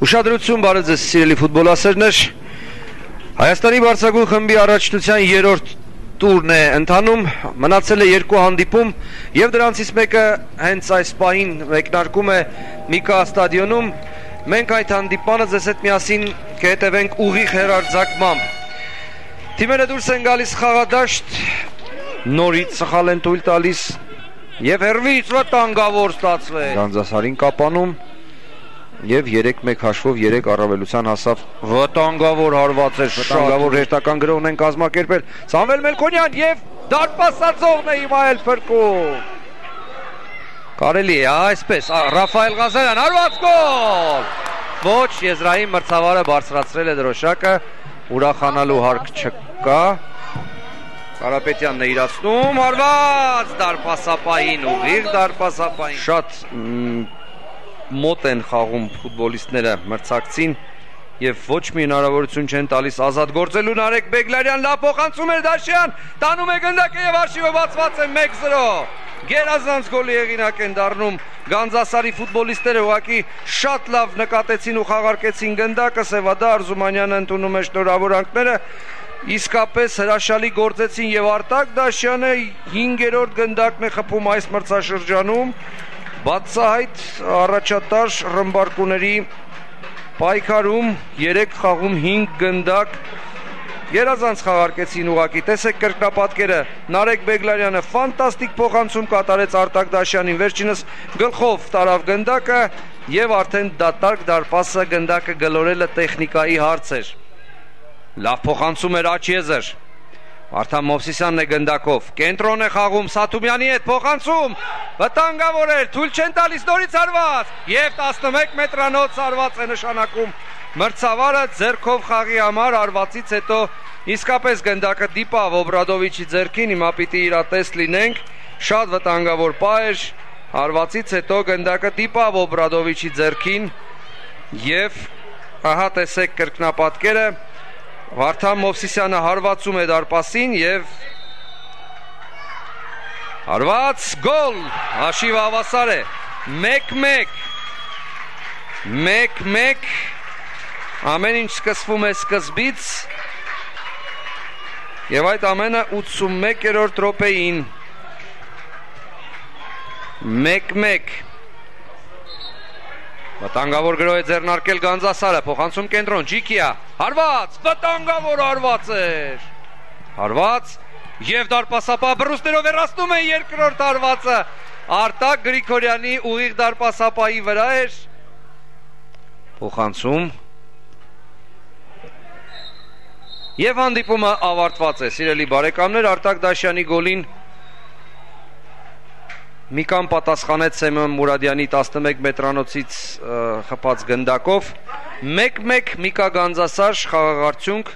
Ուշադրություն, բարև ձեզ սիրելի ֆուտբոլասերներ։ Հայաստանի բարձրագույն խմբի առաջնության երրորդ տուրն է ընթանում, մնացել է 2 հանդիպում եւ դրանցից մեկը հենց այս պահին մեկնարկում է Միկա ստադիոնում։ Մենք այդ հանդիպանը ձեզ հետ միասին կհետևենք ուղիղ հեռարձակմամբ։ Թիմերը դուրս են գալիս խաղադաշտ, նորից սխալ են թույլ տալիս եւ հերվից վտանգավոր ստացվեց։ Գանձասարին կապանում Եվ 3-1 հաշվով 3 առավելության հասավ վտանգավոր հարված էր, վտանգավոր հերթական գրողն են կազմակերպել Սամվել Մելքոնյան եւ դարպասացողն է Իմայել Փրկում։ Կարելի է այսպես, Ռաֆայել Ղազարյան հարված գոլ։ Ոչ, Եզրահիմ մրցավարը բարձրացրել է դրոշակը, ուրախանալու հարկ չկա։ Կարապետյանն է իրացնում, հարված դարպասապային, ուղիղ դարպասապային։ Շատ մոտ են խաղում ֆուտբոլիստները մրցակցին եւ ոչ մի հնարավորություն չեն տալիս ազատ գործելու Նարեկ Բեգլարյան լավ փոխանցում էր Դաշյան, տանում է գնդակը եւ արշիվը բացված է 1-0։ Գերազանց գոլի հեղինակ են դառնում Գանձասարի ֆուտբոլիստները, ուղղակի շատ լավ նկատեցին ու խաղարկեցին գնդակը, Սևադա Արզումանյանը ընդունում է շնորհավորանքները, իսկապես հրաշալի գործեցին եւ Արտակ Դաշյանը 5-րդ գնդակն է խփում այս մրցաշրջանում։ Բացահայտ առաջատար ռմբարկուների պայքարում 3 խաղում 5 գնդակ Գերազանց խաղարկեցին ուղակի, տեսեք կրկնապատկերը, Նարեկ Բեգլարյանը ֆանտաստիկ փոխանցում կատարեց Արտակ Դաշյանին, վերջինս գլխով տարավ գնդակը եւ արդեն դատարկ դարպասը գնդակը գլորելը տեխնիկայի հարց էր։ Լավ փոխանցում էր Աչիեզեր։ Վարդան Մովսիսյանն է գնդակով, կենտրոն է խաղում Սաթումյանի հետ փոխանցում, վտանգավոր էր, թույլ չեն տալիս նորից հարված եւ 11 մետրանոց հարված է նշանակում մրցավարը ձեռքով խաղի համար հարվածից հետո իսկապես գնդակը դիպավ Օբրադովիչի ձեռքին, հիմա պիտի իրատես լինենք, շատ վտանգավոր պահ էր, հարվածից հետո գնդակը դիպավ Օբրադովիչի ձեռքին եւ ահա տեսեք կրկնապատկերը Վարդան Մովսիսյանը հարվածում է դարպասին եւ հարված գոլ, հաշիվը հավասար է 1-1 1-1 ամեն ինչ սկսվում է սկզբից եւ այդ ամենը 81-րդ րոպեին 1-1 Վտանգավոր գրող է ձեռնարկել Գանձասարը, փոխանցում կենտրոն, Ջիկիա, հարված, վտանգավոր հարված էր, հարված և դարպասապահ բռունցքներով հեռացնում է երկրորդ հարվածը, Արտակ Գրիգորյանի ուղիղ դարպասապահի վրա էր, փոխանցում և հանդիպումը ավարտված է, սիրելի բարեկամներ, Արտակ Դաշյանի գոլին Միկան պատասխանեց Սեմեն Մուրադյանի 11 մետրանոցից խփած գնդակով 1-1 Միկա Գանձասար խաղաղարդյունք